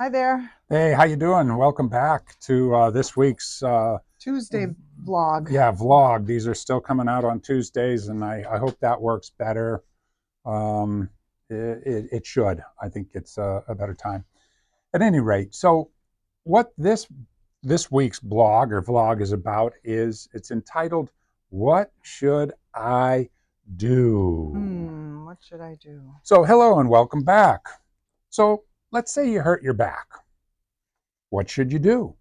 Hi there. Hey, how you doing? Welcome back to this week's Tuesday vlog. vlog. These are still coming out on Tuesdays, and I hope that works better. Um, it should. I think it's a better time. At any rate, so what this week's blog or vlog is about is it's entitled "What Should I Do?" What should I do? So hello and welcome back. So let's say you hurt your back. What should you do?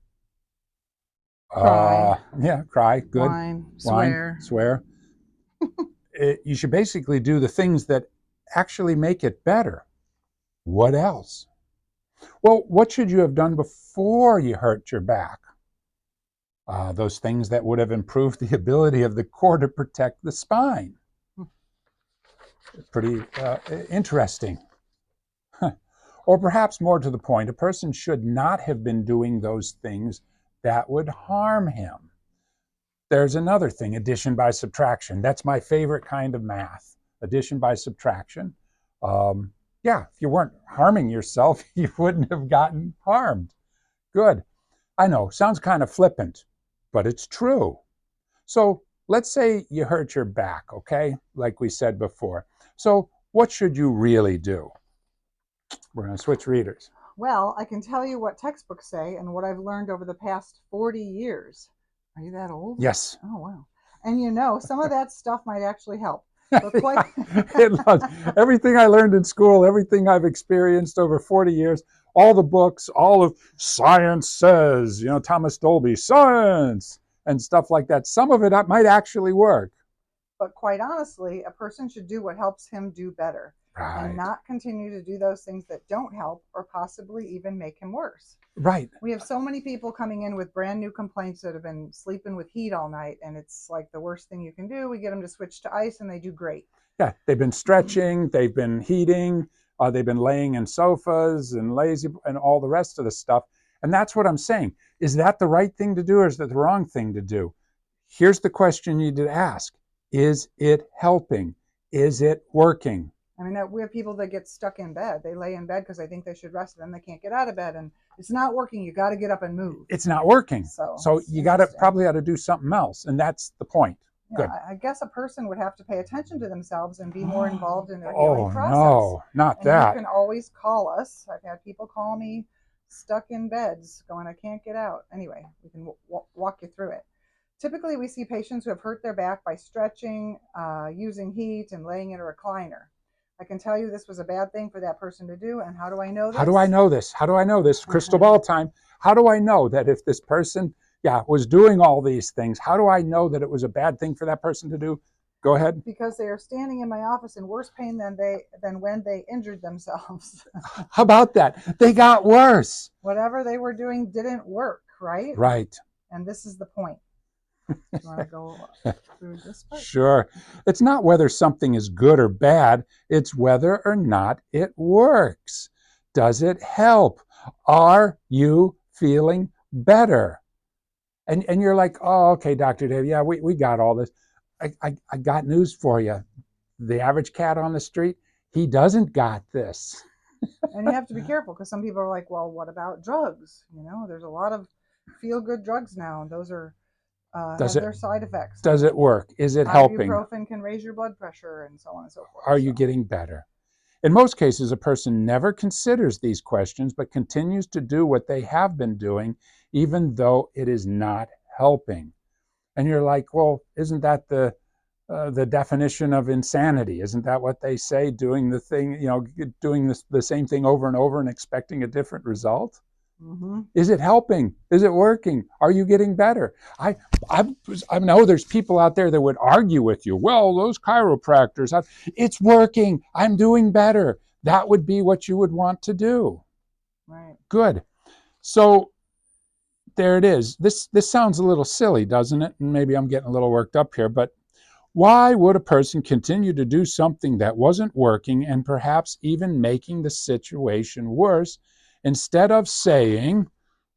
Cry, Yeah, cry, good. whine, Whine, swear. swear. You should basically do the things that actually make it better. What else? Well, what should you have done before you hurt your back? Those things that would have improved the ability of the core to protect the spine. Pretty interesting. Or perhaps more to the point, a person should not have been doing those things that would harm him. There's another thing, addition by subtraction. That's my favorite kind of math, addition by subtraction. Yeah, if you weren't harming yourself, you wouldn't have gotten harmed. Good. I know, sounds kind of flippant, but it's true. So let's say you hurt your back, okay? Like we said before. So what should you really do? We're going to switch readers. Well, I can tell you what textbooks say and what I've learned over the past 40 years. Are you that old? Yes. Oh, wow. And some of that stuff might actually help. But quite Everything I learned in school, everything I've experienced over 40 years, all the books, all of science says, Thomas Dolby, science, and stuff like that. Some of it might actually work. But quite honestly, a person should do what helps him do better and Right. not continue to do those things that don't help or possibly even make him worse. Right. We have so many people coming in with brand new complaints that have been sleeping with heat all night, and it's like the worst thing you can do. We get them to switch to ice, and they do great. Yeah, they've been stretching, they've been heating, they've been laying in sofas and lazy and all the rest of the stuff. And that's what I'm saying. Is that the right thing to do or is that the wrong thing to do? Here's the question you need to ask. Is it helping? Is it working? I mean, we have people that get stuck in bed. They lay in bed because they think they should rest, and then they can't get out of bed, and it's not working. You got to get up and move. It's not working. So you probably ought to do something else. And that's the point. Yeah, Good. I guess a person would have to pay attention to themselves and be more involved in their Oh, healing process. no, not And that. you can always call us. I've had people call me stuck in beds going, I can't get out. Anyway, we can walk you through it. Typically, we see patients who have hurt their back by stretching, using heat, and laying in a recliner. I can tell you this was a bad thing for that person to do. And how do I know this? How do I know this? How do I know this? Crystal ball time. How do I know that if this person, was doing all these things, how do I know that it was a bad thing for that person to do? Go ahead. Because they are standing in my office in worse pain than when they injured themselves. How about that? They got worse. Whatever they were doing didn't work, right? Right. And this is the point. Do you want to go through this part? Sure. It's not whether something is good or bad. It's whether or not it works. Does it help? Are you feeling better? And you're like, oh, okay, Dr. Dave, yeah, we got all this. I got news for you. The average cat on the street, he doesn't got this. And you have to be careful because some people are like, well, what about drugs? There's a lot of feel-good drugs now, and those are have their side effects. Does it work? Is it helping? Ibuprofen can raise your blood pressure and so on and so forth. Are you getting better? In most cases, a person never considers these questions, but continues to do what they have been doing, even though it is not helping. And you're like, well, isn't that the definition of insanity? Isn't that what they say? Doing the thing, doing the same thing over and over and expecting a different result? Mm-hmm. Is it helping? Is it working? Are you getting better? I know there's people out there that would argue with you. Well, those chiropractors, it's working. I'm doing better. That would be what you would want to do. Right. Good. So there it is. This sounds a little silly, doesn't it? And maybe I'm getting a little worked up here, but why would a person continue to do something that wasn't working and perhaps even making the situation worse instead of saying,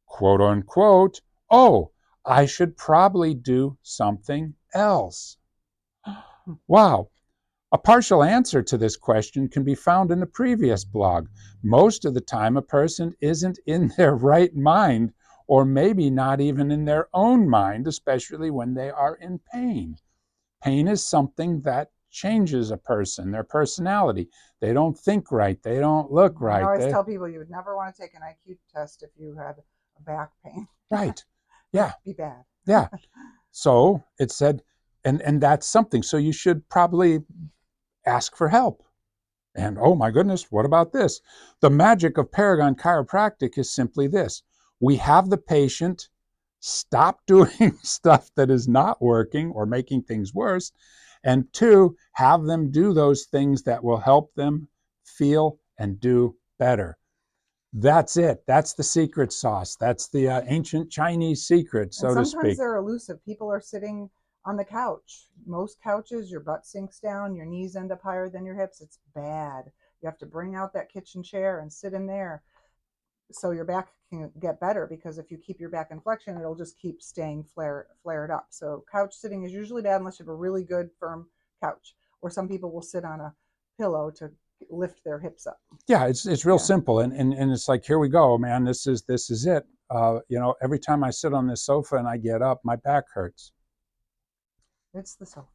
quote unquote, oh, I should probably do something else? Wow. A partial answer to this question can be found in the previous blog. Most of the time, a person isn't in their right mind, or maybe not even in their own mind, especially when they are in pain. Pain is something that changes a person, their personality. They don't think right. They don't look I right. always tell people you would never want to take an IQ test if you had a back pain. Right. Would Yeah. be bad. Yeah. So it said, and that's something. So you should probably ask for help. And oh my goodness, what about this? The magic of Paragon Chiropractic is simply this: we have the patient stop doing stuff that is not working or making things worse, and two, have them do those things that will help them feel and do better. That's it. That's the secret sauce. That's the ancient Chinese secret, And so to sometimes speak. they're elusive. People are sitting on the couch. Most couches, your butt sinks down, your knees end up higher than your hips. It's bad. You have to bring out that kitchen chair and sit in there so your back can get better, because if you keep your back in flexion, it'll just keep staying flared up. So couch sitting is usually bad unless you have a really good firm couch, or some people will sit on a pillow to lift their hips up. Yeah, it's real Yeah, simple, and it's like, here we go, man. This is it. Every time I sit on this sofa and I get up, my back hurts. it's the sofa.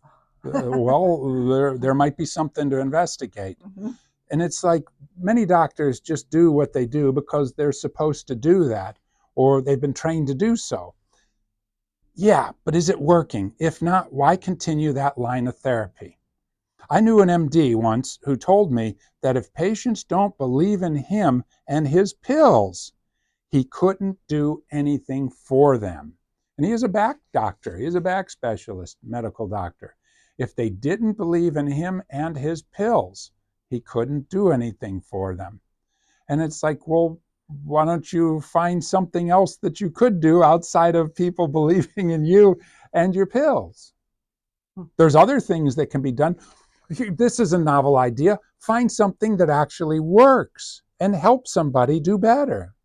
Well, there might be something to investigate. Mhm. And it's like many doctors just do what they do because they're supposed to do that, or they've been trained to do so. Yeah, but is it working? If not, why continue that line of therapy? I knew an MD once who told me that if patients don't believe in him and his pills, he couldn't do anything for them. And he is a back doctor, he is a back specialist, medical doctor. If they didn't believe in him and his pills, he couldn't do anything for them. And it's like, well, why don't you find something else that you could do outside of people believing in you and your pills? There's other things that can be done. This is a novel idea. Find something that actually works and help somebody do better.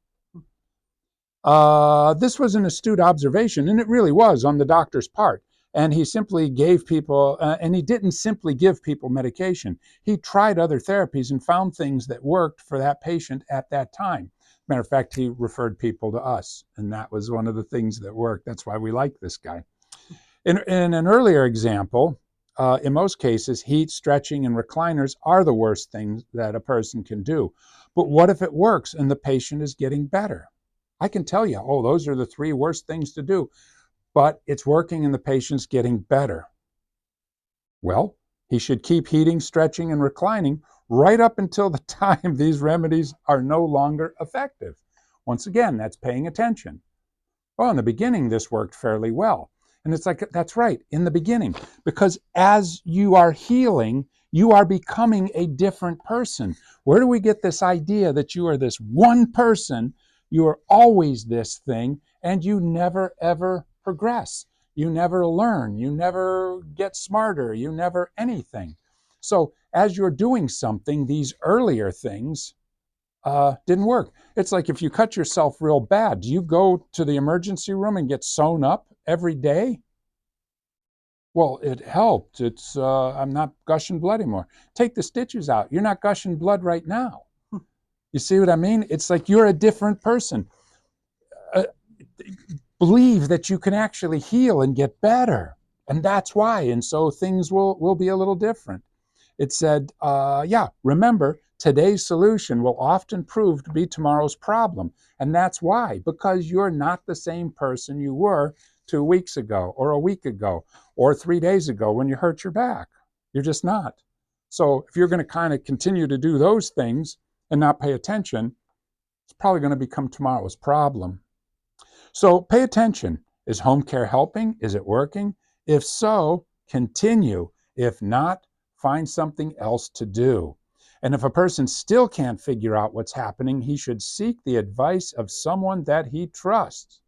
This was an astute observation, and it really was on the doctor's part. And he simply gave people, and he didn't simply give people medication. He tried other therapies and found things that worked for that patient at that time. Matter of fact, he referred people to us, and that was one of the things that worked. That's why we like this guy. In an earlier example, in most cases, heat, stretching, and recliners are the worst things that a person can do. But what if it works and the patient is getting better? I can tell you, oh, those are the three worst things to do, but it's working and the patient's getting better. Well, he should keep heating, stretching, and reclining right up until the time these remedies are no longer effective. Once again, that's paying attention. Well, in the beginning, this worked fairly well. And it's like, that's right, in the beginning, because as you are healing, you are becoming a different person. Where do we get this idea that you are this one person? You are always this thing, and you never ever progress. You never learn. You never get smarter. You never anything. So as you're doing something, these earlier things didn't work. It's like if you cut yourself real bad, do you go to the emergency room and get sewn up every day? Well, it helped. I'm not gushing blood anymore. Take the stitches out. You're not gushing blood right now. You see what I mean? It's like you're a different person. Uh, Believe that you can actually heal and get better. And that's why. And so things will be a little different. It said, yeah, remember, today's solution will often prove to be tomorrow's problem. And that's why, because you're not the same person you were 2 weeks ago, or a week ago, or 3 days ago when you hurt your back. You're just not. So if you're going to kind of continue to do those things and not pay attention, it's probably going to become tomorrow's problem. So pay attention. Is home care helping? Is it working? If so, continue. If not, find something else to do. And if a person still can't figure out what's happening, he should seek the advice of someone that he trusts.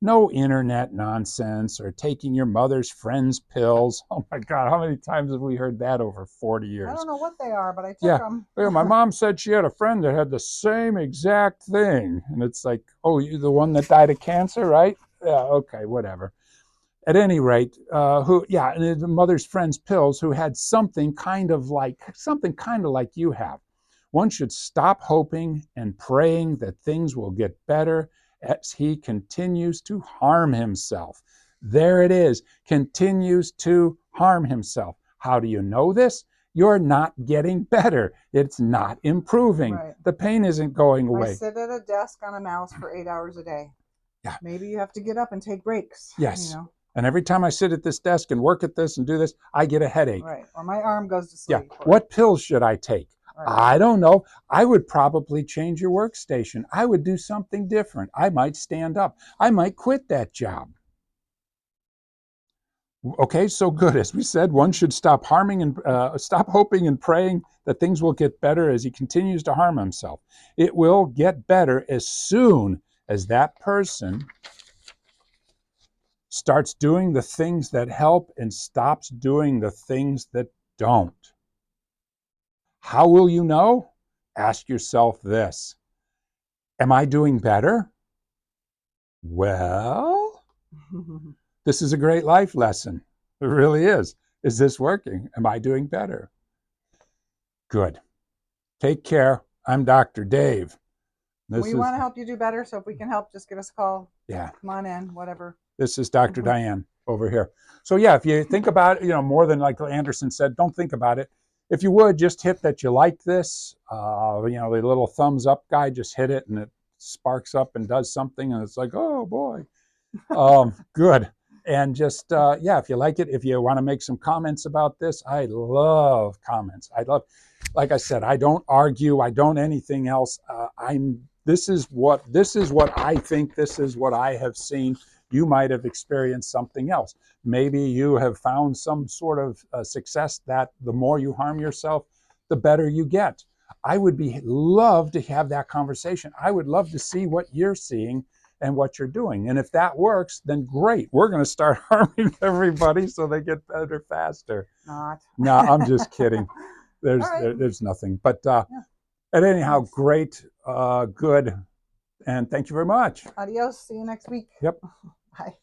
No internet nonsense or taking your mother's friend's pills. Oh my God, how many times have we heard that over 40 I years? don't know what they are, but I took Yeah. them. Yeah, my mom said she had a friend that had the same exact thing. And it's like, oh, you the one that died of cancer, right? Yeah, okay, whatever. At any rate, and his mother's friend's pills, who had something kind of like you have. One should stop hoping and praying that things will get better as he continues to harm himself. There it is, continues to harm himself. How do you know this? You're not getting better. It's not improving. Right. The pain isn't going I away. sit at a desk on a mouse for 8 hours a day. Yeah. Maybe you have to get up and take breaks. Yes. And every time I sit at this desk and work at this and do this, I get a headache. Right. Or my arm goes to Yeah. sleep. What pills should I take? Right. I don't know. I would probably change your workstation. I would do something different. I might stand up. I might quit that job. Okay, so good. As we said, one should stop stop hoping and praying that things will get better as he continues to harm himself. It will get better as soon as that person starts doing the things that help and stops doing the things that don't. How will you know? Ask yourself this. Am I doing better? Well, this is a great life lesson. It really is. Is this working? Am I doing better? Good. Take care. I'm Dr. Dave. We want to help you do better, so if we can help, just give us a call. Yeah. Come on in, whatever. This is Dr. Diane over here. So yeah, if you think about it, more than like Anderson said, don't think about it. If you would, just hit that you like this. The little thumbs up guy, just hit it and it sparks up and does something, and it's like, oh boy. Good. And just, if you like it, if you want to make some comments about this, I love comments. Like I said, I don't argue. I don't anything else. This is what I think. This is what I have seen. You might have experienced something else. Maybe you have found some sort of success that the more you harm yourself, the better you get. I would love to have that conversation. I would love to see what you're seeing and what you're doing. And if that works, then great. We're going to start harming everybody so they get better faster. Not. No, I'm just kidding. There's nothing. But anyhow, nice. Great, good. And thank you very much. Adios. See you next week. Yep. Bye.